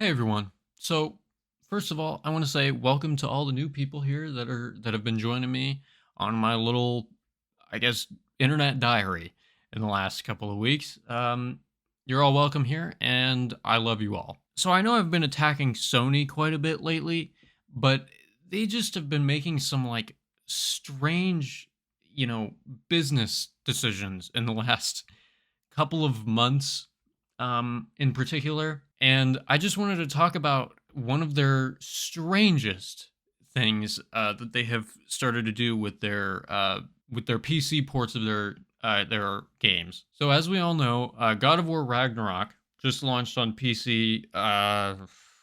Hey everyone. So, first of all, I want to say welcome to all the new people here that have been joining me on my little, I guess, internet diary in the last couple of weeks. You're all welcome here, and I love you all. So I know I've been attacking Sony quite a bit lately, but they just have been making some like strange, you know, business decisions in the last couple of months in particular. And I just wanted to talk about one of their strangest things that they have started to do with their PC ports of their games. So as we all know, God of War Ragnarok just launched on PC.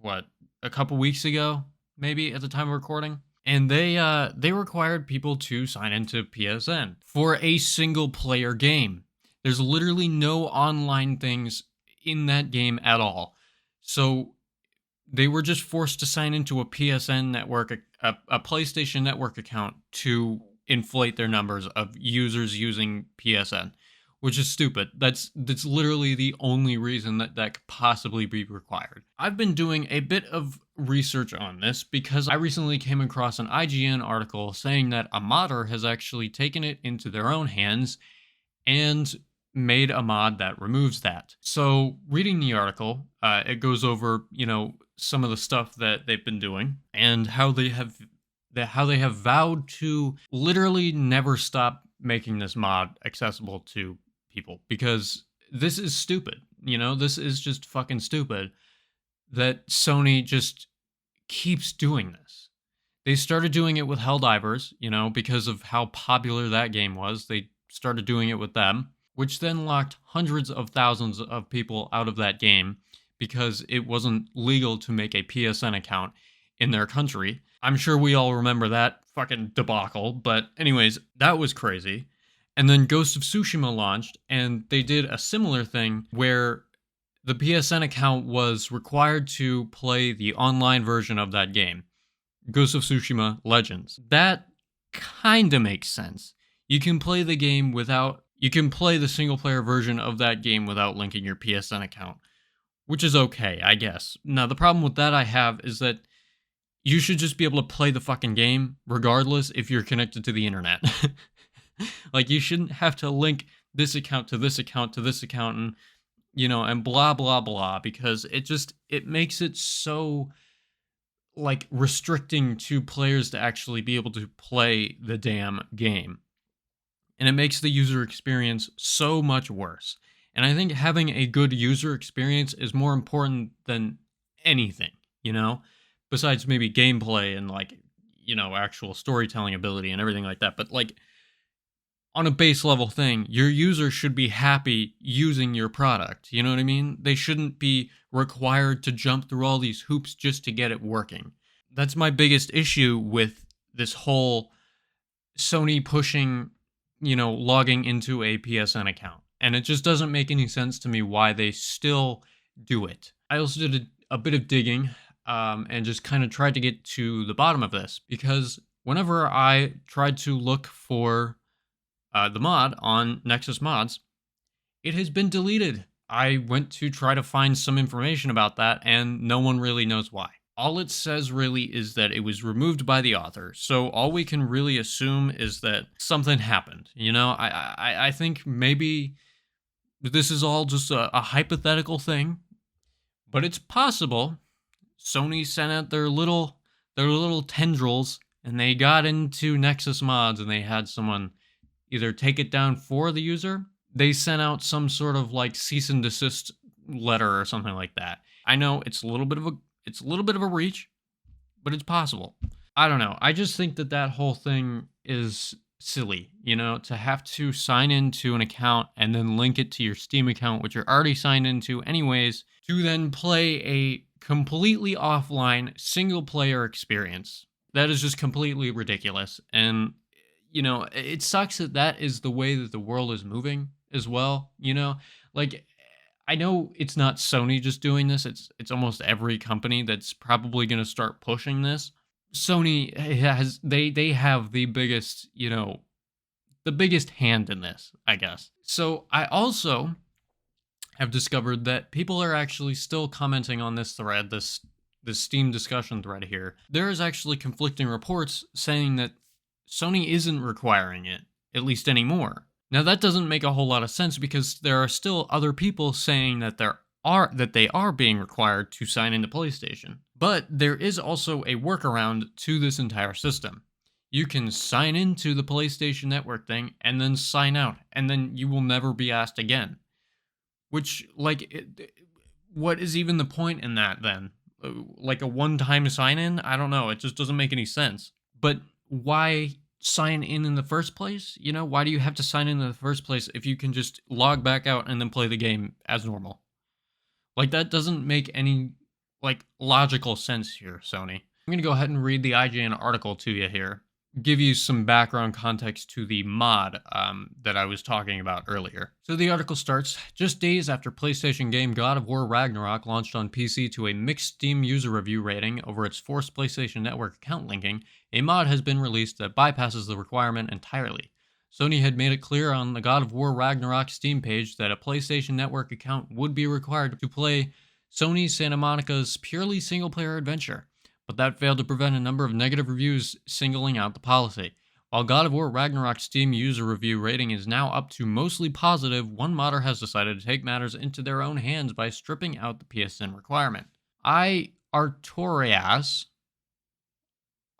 What, a couple weeks ago, maybe at the time of recording. And they required people to sign into PSN for a single player game. There's literally no online things in that game at all. So they were just forced to sign into a PSN network, a PlayStation Network account to inflate their numbers of users using PSN, which is stupid. That's literally the only reason that could possibly be required. I've been doing a bit of research on this because I recently came across an IGN article saying that a modder has actually taken it into their own hands and made a mod that removes that. So, reading the article, it goes over, some of the stuff that they've been doing and how they have vowed to literally never stop making this mod accessible to people because this is stupid. This is just fucking stupid that Sony just keeps doing this. They started doing it with Helldivers, because of how popular that game was. They started doing it with them, which then locked hundreds of thousands of people out of that game because it wasn't legal to make a PSN account in their country. I'm sure we all remember that fucking debacle, but anyways, that was crazy. And then Ghost of Tsushima launched, and they did a similar thing where the PSN account was required to play the online version of that game, Ghost of Tsushima Legends. That kinda makes sense. You can play the single player version of that game without linking your PSN account, which is okay, I guess. Now, the problem with that I have is that you should just be able to play the fucking game regardless if you're connected to the internet. Like, you shouldn't have to link this account to this account to this account and blah blah blah, because it makes it so like restricting to players to actually be able to play the damn game. And it makes the user experience so much worse. And I think having a good user experience is more important than anything, besides maybe gameplay and like, actual storytelling ability and everything like that. But like, on a base level thing, your user should be happy using your product. You know what I mean? They shouldn't be required to jump through all these hoops just to get it working. That's my biggest issue with this whole Sony pushing, logging into a PSN account. And it just doesn't make any sense to me why they still do it. I also did a bit of digging and just kind of tried to get to the bottom of this, because whenever I tried to look for the mod on Nexus Mods, it has been deleted. I went to try to find some information about that, and no one really knows why. All it says really is that it was removed by the author, so all we can really assume is that something happened. I think maybe this is all just a hypothetical thing, but it's possible Sony sent out their little tendrils, and they got into Nexus Mods, and they had someone either take it down for the user. They sent out some sort of like cease and desist letter or something like that. I know it's a little bit of a reach, but it's possible. I don't know. I just think that whole thing is silly, to have to sign into an account and then link it to your Steam account, which you're already signed into anyways, to then play a completely offline single player experience. That is just completely ridiculous. And it sucks that is the way that the world is moving as well, Like, I know it's not Sony just doing this, it's almost every company that's probably going to start pushing this. Sony they have the biggest, the biggest hand in this, I guess. So, I also have discovered that people are actually still commenting on this thread, this Steam discussion thread here. There is actually conflicting reports saying that Sony isn't requiring it, at least anymore. Now that doesn't make a whole lot of sense because there are still other people saying that they are being required to sign into PlayStation. But there is also a workaround to this entire system. You can sign into the PlayStation Network thing and then sign out, and then you will never be asked again. Which, what is even the point in that then? Like a one-time sign-in? I don't know. It just doesn't make any sense. But why sign in the first place? You know, why do you have to sign in the first place if you can just log back out and then play the game as normal? Like, that doesn't make any, logical sense here, Sony. I'm going to go ahead and read the IGN article to you here. Give you some background context to the mod that I was talking about earlier. So the article starts, just days after PlayStation game God of War Ragnarok launched on PC to a mixed Steam user review rating over its forced PlayStation Network account linking, a mod has been released that bypasses the requirement entirely. Sony had made it clear on the God of War Ragnarok Steam page that a PlayStation Network account would be required to play Sony Santa Monica's purely single-player adventure, but that failed to prevent a number of negative reviews singling out the policy. While God of War Ragnarok Steam user review rating is now up to mostly positive, one modder has decided to take matters into their own hands by stripping out the PSN requirement. Artorias,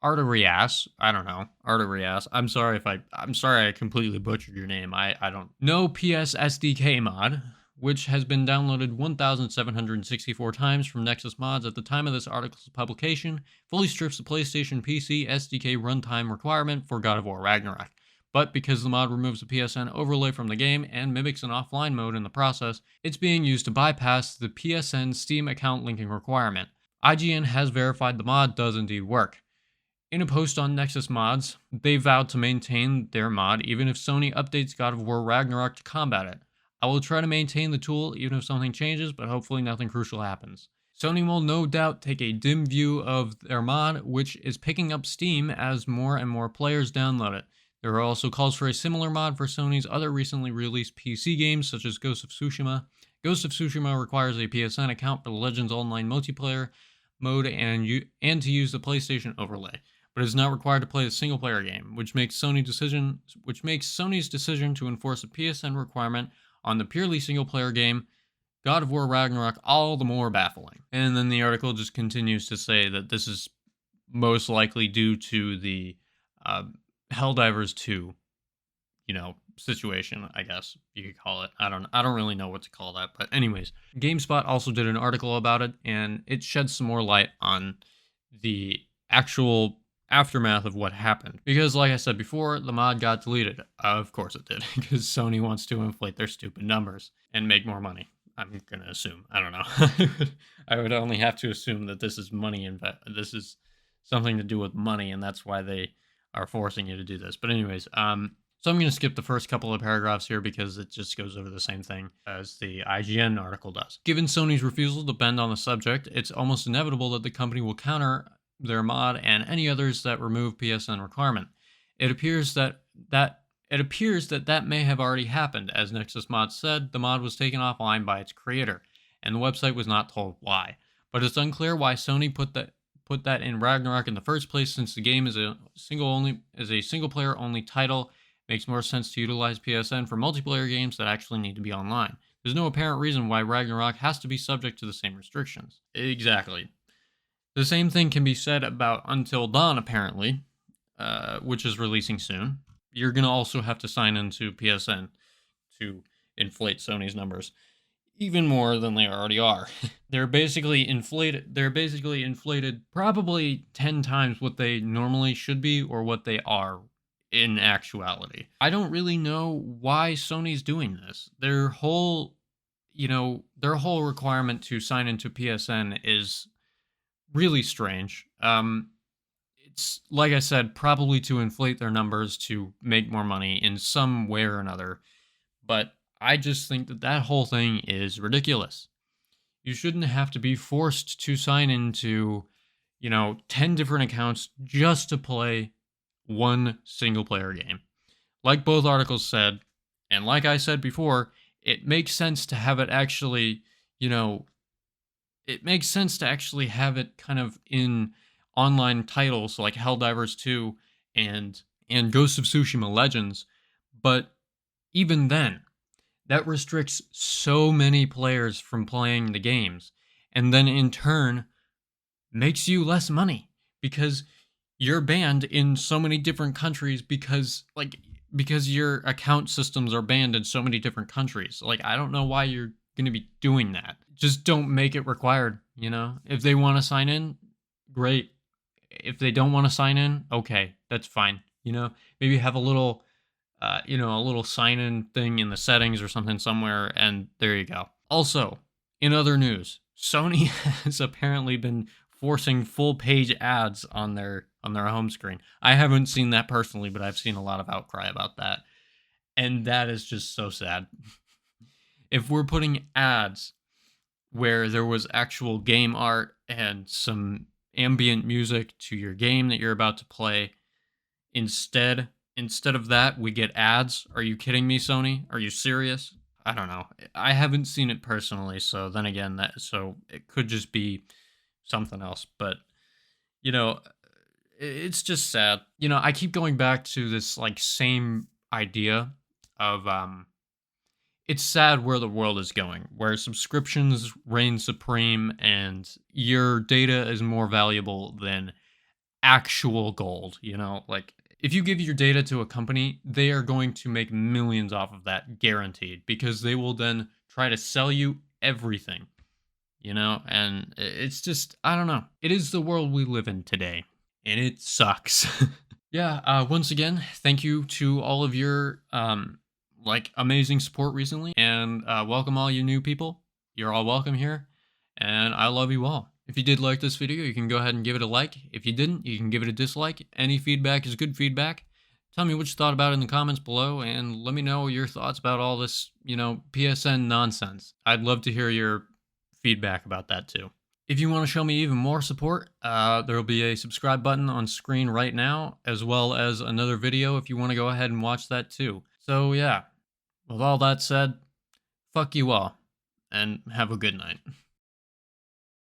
I don't know, Artorias. I'm sorry I completely butchered your name. I don't know. PS SDK mod, which has been downloaded 1,764 times from Nexus Mods at the time of this article's publication, fully strips the PlayStation PC SDK runtime requirement for God of War Ragnarok. But because the mod removes the PSN overlay from the game and mimics an offline mode in the process, it's being used to bypass the PSN Steam account linking requirement. IGN has verified the mod does indeed work. In a post on Nexus Mods, they vowed to maintain their mod even if Sony updates God of War Ragnarok to combat it. I will try to maintain the tool even if something changes, but hopefully nothing crucial happens. Sony will no doubt take a dim view of their mod, which is picking up steam as more and more players download it. There are also calls for a similar mod for Sony's other recently released PC games, such as Ghost of Tsushima. Ghost of Tsushima requires a PSN account for the Legends Online multiplayer mode and to use the PlayStation overlay, but is not required to play the single-player game, which makes Sony's decision to enforce a PSN requirement on the purely single-player game, God of War Ragnarok, all the more baffling. And then the article just continues to say that this is most likely due to the Helldivers 2, situation, I guess you could call it. I don't really know what to call that, but anyways, GameSpot also did an article about it, and it sheds some more light on the actual aftermath of what happened. Because like I said before, the mod got deleted. Of course it did, because Sony wants to inflate their stupid numbers and make more money. I'm gonna assume. I don't know. I would only have to assume that this is money this is something to do with money, and that's why they are forcing you to do this. But anyways, so I'm going to skip the first couple of paragraphs here because it just goes over the same thing as the IGN article does. Given Sony's refusal to bend on the subject, it's almost inevitable that the company will counter their mod and any others that remove PSN requirement. It appears that may have already happened. As Nexus Mod said, the mod was taken offline by its creator, and the website was not told why. But it's unclear why Sony put that in Ragnarok in the first place, since the game is a single player only title. Makes more sense to utilize PSN for multiplayer games that actually need to be online. There's no apparent reason why Ragnarok has to be subject to the same restrictions. Exactly. The same thing can be said about Until Dawn, apparently, which is releasing soon. You're going to also have to sign into PSN to inflate Sony's numbers even more than they already are. They're basically inflated probably 10 times what they normally should be or what they are in actuality. I don't really know why Sony's doing this. Their whole requirement to sign into PSN is really strange. It's, like I said, probably to inflate their numbers to make more money in some way or another. But I just think that whole thing is ridiculous. You shouldn't have to be forced to sign into, 10 different accounts just to play one single player game. Like both articles said, and like I said before, it makes sense to have it actually, you know, it makes sense to actually have it kind of in online titles like Helldivers 2 and Ghost of Tsushima Legends, but even then, that restricts so many players from playing the games, and then in turn makes you less money because you're banned in so many different countries because your account systems are banned in so many different countries. Like, I don't know why you're going to be doing that. Just don't make it required, you know? If they want to sign in, great. If they don't want to sign in, okay, that's fine. You know, maybe have a little a little sign in thing in the settings or something somewhere, and there you go. Also, in other news, Sony has apparently been forcing full page ads on their home screen. I haven't seen that personally, but I've seen a lot of outcry about that. And that is just so sad. If we're putting ads where there was actual game art and some ambient music to your game that you're about to play, instead of that, we get ads. Are you kidding me, Sony? Are you serious? I don't know. I haven't seen it personally, so then again, it could just be something else. But you know, it's just sad. You know, I keep going back to this like same idea of it's sad where the world is going, where subscriptions reign supreme and your data is more valuable than actual gold, you know? Like, if you give your data to a company, they are going to make millions off of that, guaranteed, because they will then try to sell you everything, you know? And it's just, I don't know. It is the world we live in today, and it sucks. Yeah, once again, thank you to all of your amazing support recently, and welcome all you new people. You're all welcome here, and I love you all. If you did like this video, you can go ahead and give it a like. If you didn't, you can give it a dislike. Any feedback is good feedback. Tell me what you thought about it in the comments below, and let me know your thoughts about all this, PSN nonsense. I'd love to hear your feedback about that too. If you want to show me even more support, there will be a subscribe button on screen right now, as well as another video if you want to go ahead and watch that too. So yeah, with all that said, fuck you all, and have a good night.